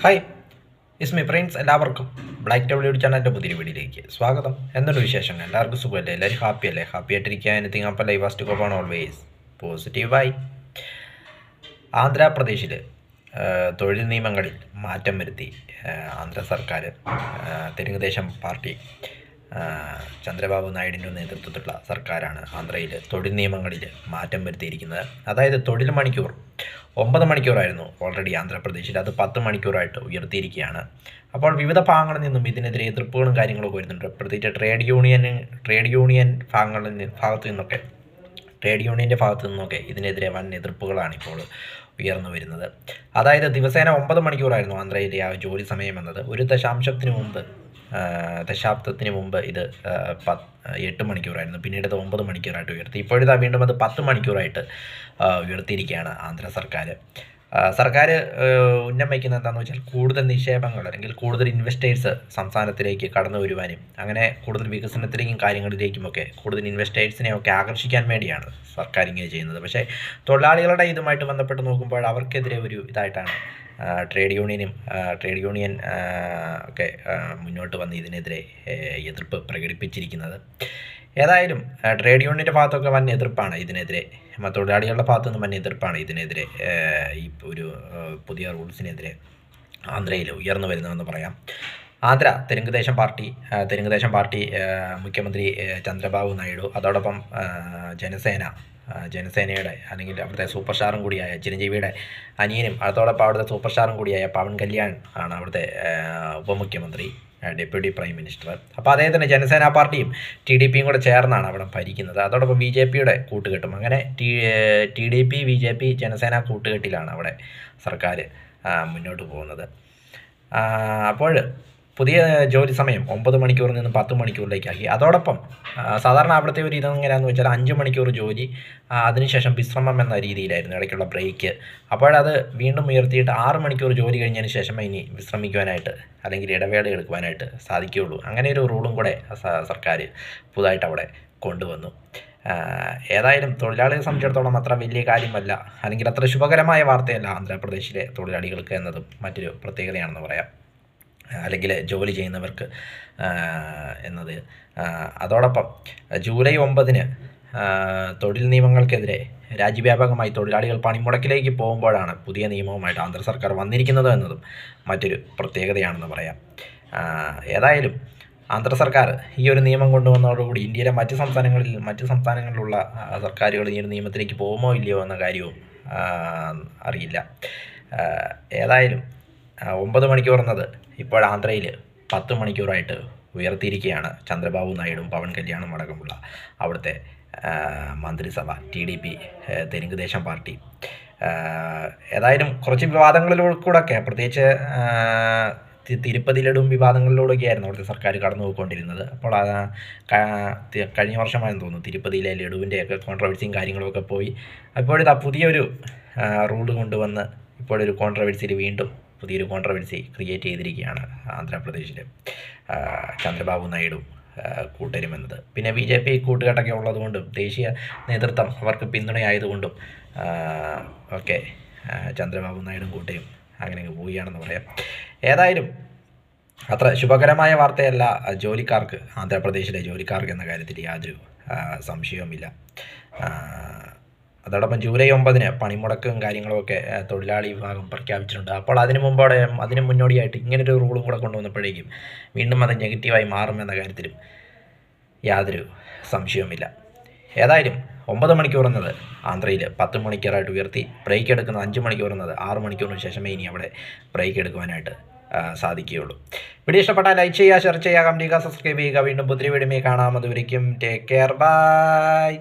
Hi, Ismi Prince. എല്ലാവർക്കും black W ചാനലിൻ്റെ പുതിയ വീഡിയോയിലേക്ക് സ്വാഗതം. എന്തൊരു വിശേഷം? എല്ലാവർക്കും സുഖമല്ലേ? എല്ലാവരും ഹാപ്പി അല്ലേ? ഹാപ്പി ആയിട്ടിരിക്കുക. എനിത്തിങ് അപ്പം ലൈവ് ഫസ്റ്റ് കോപ്പ് ആണ് ഓൾവേസ് പോസിറ്റീവായി. ആന്ധ്രാപ്രദേശിൽ തൊഴിൽ നിയമങ്ങളിൽ മാറ്റം വരുത്തി ആന്ധ്ര സർക്കാർ. തെലുങ്കുദേശം പാർട്ടി ചന്ദ്രബാബു നായിഡുവിൻ്റെ നേതൃത്വത്തിലുള്ള സർക്കാരാണ് ആന്ധ്രയിൽ തൊഴിൽ നിയമങ്ങളിൽ മാറ്റം വരുത്തിയിരിക്കുന്നത്. അതായത് തൊഴിൽ മണിക്കൂർ 9 മണിക്കൂറായിരുന്നു ഓൾറെഡി ആന്ധ്രാപ്രദേശിൽ, അത് 10 മണിക്കൂറായിട്ട് ഉയർത്തിയിരിക്കുകയാണ്. അപ്പോൾ വിവിധ ഭാഗങ്ങളിൽ നിന്നും ഇതിനെതിരെ എതിർപ്പുകളും കാര്യങ്ങളൊക്കെ വരുന്നുണ്ട്. പ്രത്യേകിച്ച് ട്രേഡ് യൂണിയൻ ട്രേഡ് യൂണിയൻ്റെ ഭാഗത്തു നിന്നൊക്കെ ഇതിനെതിരെ വൻ എതിർപ്പുകളാണ് ഇപ്പോൾ ഉയർന്നു വരുന്നത്. അതായത് ദിവസേന 9 മണിക്കൂറായിരുന്നു ആന്ധ്രയിലെ ആ ജോലി സമയം എന്നത്. ഒരു ദശാബ്ദത്തിന് മുമ്പ് ഇത് 8 മണിക്കൂറായിരുന്നു. പിന്നീട് അത് 9 മണിക്കൂറായിട്ട് ഉയർത്തി. ഇപ്പോഴിതാ വീണ്ടും അത് 10 മണിക്കൂറായിട്ട് ഉയർത്തിയിരിക്കുകയാണ് ആന്ധ്ര സർക്കാർ. സർക്കാർ ഉന്നം വയ്ക്കുന്നത് എന്താണെന്ന് വെച്ചാൽ കൂടുതൽ നിക്ഷേപങ്ങൾ അല്ലെങ്കിൽ കൂടുതൽ ഇൻവെസ്റ്റേഴ്സ് സംസ്ഥാനത്തിലേക്ക് കടന്നു വരുവാനും അങ്ങനെ കൂടുതൽ വികസനത്തിലേക്കും കാര്യങ്ങളിലേക്കുമൊക്കെ കൂടുതൽ ഇൻവെസ്റ്റേഴ്സിനെയൊക്കെ ആകർഷിക്കാൻ വേണ്ടിയാണ് സർക്കാർ ഇങ്ങനെ ചെയ്യുന്നത്. പക്ഷേ തൊഴിലാളികളുടെ ഇതുമായിട്ട് ബന്ധപ്പെട്ട് നോക്കുമ്പോൾ അവർക്കെതിരെ ഒരു ഇതായിട്ടാണ് ട്രേഡ് യൂണിയൻ ഒക്കെ മുന്നോട്ട് വന്ന് ഇതിനെതിരെ എതിർപ്പ് പ്രകടിപ്പിച്ചിരിക്കുന്നത്. ഏതായാലും ട്രേഡ് യൂണിയൻ്റെ ഭാഗത്തൊക്കെ വൻ എതിർപ്പാണ് ഇതിനെതിരെ, തൊഴിലാളികളുടെ ഭാഗത്തു നിന്ന് വൻ എതിർപ്പാണ് ഇതിനെതിരെ, ഈ ഒരു പുതിയ റൂൾസിനെതിരെ ആന്ധ്രയിൽ ഉയർന്നു വരുന്നതെന്ന് പറയാം. തെലുങ്കുദേശം പാർട്ടി മുഖ്യമന്ത്രി ചന്ദ്രബാബു നായിഡു, അതോടൊപ്പം ജനസേനയുടെ അല്ലെങ്കിൽ അവിടുത്തെ സൂപ്പർ സ്റ്റാറും കൂടിയായ ചിരഞ്ജീവിയുടെ അനിയനും അതോടൊപ്പം അവിടുത്തെ സൂപ്പർ സ്റ്റാറും കൂടിയായ പവൻ കല്യാൺ ആണ് അവിടുത്തെ ഉപമുഖ്യമന്ത്രി, ഡെപ്യൂട്ടി പ്രൈം മിനിസ്റ്റർ. അപ്പോൾ അദ്ദേഹത്തിന് ജനസേന പാർട്ടിയും TDPയും കൂടെ ചേർന്നാണ് അവിടെ ഭരിക്കുന്നത്. അതോടൊപ്പം BJPയുടെ കൂട്ടുകെട്ടും. അങ്ങനെ TDP BJP ജനസേന കൂട്ടുകെട്ടിലാണ് അവിടെ സർക്കാർ മുന്നോട്ട് പോകുന്നത്. അപ്പോൾ പുതിയ ജോലി സമയം 9 മണിക്കൂറിൽ നിന്ന് 10 മണിക്കൂറിലേക്കാക്കി. അതോടൊപ്പം സാധാരണ അവിടുത്തെ ഒരു ഇതെങ്ങനെയാണെന്ന് വെച്ചാൽ 5 മണിക്കൂർ ജോലി, അതിനുശേഷം വിശ്രമം എന്ന രീതിയിലായിരുന്നു ഇടയ്ക്കുള്ള ബ്രേക്ക്. അപ്പോഴത് വീണ്ടും ഉയർത്തിയിട്ട് 6 മണിക്കൂർ ജോലി കഴിഞ്ഞതിന് ശേഷമേ ഇനി വിശ്രമിക്കുവാനായിട്ട് അല്ലെങ്കിൽ ഇടവേള എടുക്കുവാനായിട്ട് സാധിക്കുകയുള്ളൂ. അങ്ങനെ ഒരു റൂളും കൂടെ സർക്കാർ പുതുതായിട്ട് അവിടെ കൊണ്ടുവന്നു. ഏതായാലും തൊഴിലാളികളെ സംബന്ധിച്ചിടത്തോളം അത്ര വലിയ കാര്യമല്ല, അല്ലെങ്കിൽ അത്ര ശുഭകരമായ വാർത്തയല്ല ആന്ധ്രാപ്രദേശിലെ തൊഴിലാളികൾക്ക് എന്നതും മറ്റൊരു പ്രത്യേകതയാണെന്ന് പറയാം, അല്ലെങ്കിൽ ജോലി ചെയ്യുന്നവർക്ക് എന്നത്. അതോടൊപ്പം ജൂലൈ 9 തൊഴിൽ നിയമങ്ങൾക്കെതിരെ രാജ്യവ്യാപകമായി തൊഴിലാളികൾ പണിമുടക്കിലേക്ക് പോകുമ്പോഴാണ് പുതിയ നിയമവുമായിട്ട് ആന്ധ്ര സർക്കാർ വന്നിരിക്കുന്നത് എന്നതും മറ്റൊരു പ്രത്യേകതയാണെന്ന് പറയാം. ഏതായാലും ആന്ധ്ര സർക്കാർ ഈ ഒരു നിയമം കൊണ്ടുവന്നതോടുകൂടി ഇന്ത്യയിലെ മറ്റ് സംസ്ഥാനങ്ങളിലുള്ള സർക്കാരുകൾ ഈ ഒരു നിയമത്തിലേക്ക് പോകുമോ ഇല്ലയോ എന്ന കാര്യവും അറിയില്ല. ഏതായാലും 9 മണിക്കൂർ എന്നത് ഇപ്പോൾ ആന്ധ്രയിൽ 10 മണിക്കൂറായിട്ട് ഉയർത്തിയിരിക്കുകയാണ് ചന്ദ്രബാബു നായിഡുവും പവൻ കല്യാണും അടക്കമുള്ള അവിടുത്തെ മന്ത്രിസഭ, TDP തെലുങ്കുദേശം പാർട്ടി. ഏതായാലും കുറച്ച് വിവാദങ്ങളിലൂടെയൊക്കെ, പ്രത്യേകിച്ച് തിരുപ്പതി ലഡുവും വിവാദങ്ങളിലൂടെയൊക്കെയായിരുന്നു അവിടുത്തെ സർക്കാർ കടന്നു പോയിക്കൊണ്ടിരുന്നത്. അപ്പോൾ കഴിഞ്ഞ വർഷമായെന്ന് തോന്നുന്നു തിരുപ്പതിയിലെ ലഡുവിൻ്റെയൊക്കെ കോൺട്രവേഴ്സിയും കാര്യങ്ങളുമൊക്കെ പോയി. അപ്പോഴിതാ പുതിയൊരു റൂൾ കൊണ്ടുവന്ന് ഇപ്പോഴൊരു പുതിയൊരു കോൺട്രവേഴ്സി ക്രിയേറ്റ് ചെയ്തിരിക്കുകയാണ് ആന്ധ്രാപ്രദേശിൽ ചന്ദ്രബാബു നായിഡു കൂട്ടരുമെന്നത്. പിന്നെ BJP കൂട്ടുകെട്ടൊക്കെ ഉള്ളതുകൊണ്ടും ദേശീയ നേതൃത്വം അവർക്ക് പിന്തുണയായതുകൊണ്ടും ഒക്കെ ചന്ദ്രബാബു നായിഡും കൂട്ടരും അങ്ങനെ പോവുകയാണെന്ന് പറയാം. ഏതായാലും അത്ര ശുഭകരമായ വാർത്തയല്ല ആന്ധ്രാപ്രദേശിലെ ജോലിക്കാർക്ക് എന്ന കാര്യത്തിൽ യാതൊരു സംശയവുമില്ല. അതോടൊപ്പം ജൂലൈ 9 പണിമുടക്കും കാര്യങ്ങളുമൊക്കെ തൊഴിലാളി വിഭാഗം പ്രഖ്യാപിച്ചിട്ടുണ്ട്. അപ്പോൾ അതിന് മുന്നോടിയായിട്ട് ഇങ്ങനൊരു റൂളും കൂടെ കൊണ്ടുവന്നപ്പോഴേക്കും വീണ്ടും അത് നെഗറ്റീവായി മാറുമെന്ന കാര്യത്തിലും യാതൊരു സംശയവുമില്ല. ഏതായാലും 9 മണിക്കൂർ എന്നത് ആന്ധ്രയിൽ 10 മണിക്കൂറായിട്ട് ഉയർത്തി. ബ്രേക്ക് എടുക്കുന്നത് 5 മണിക്കൂർ എന്നത് 6 മണിക്കൂറിന് ശേഷമേ ഇനി അവിടെ ബ്രേക്ക് എടുക്കുവാനായിട്ട് സാധിക്കുകയുള്ളൂ. വീഡിയോ ഇഷ്ടപ്പെട്ടാൽ ലൈക്ക് ചെയ്യുക, ഷെയർ ചെയ്യുക, കമന്റ് ചെയ്യുക, സബ്സ്ക്രൈബ് ചെയ്യുക. വീണ്ടും പുതിയ വീഡിയോയിൽ കാണാം. അതുവരേക്കും ടേക്ക് കെയർ, ബൈ.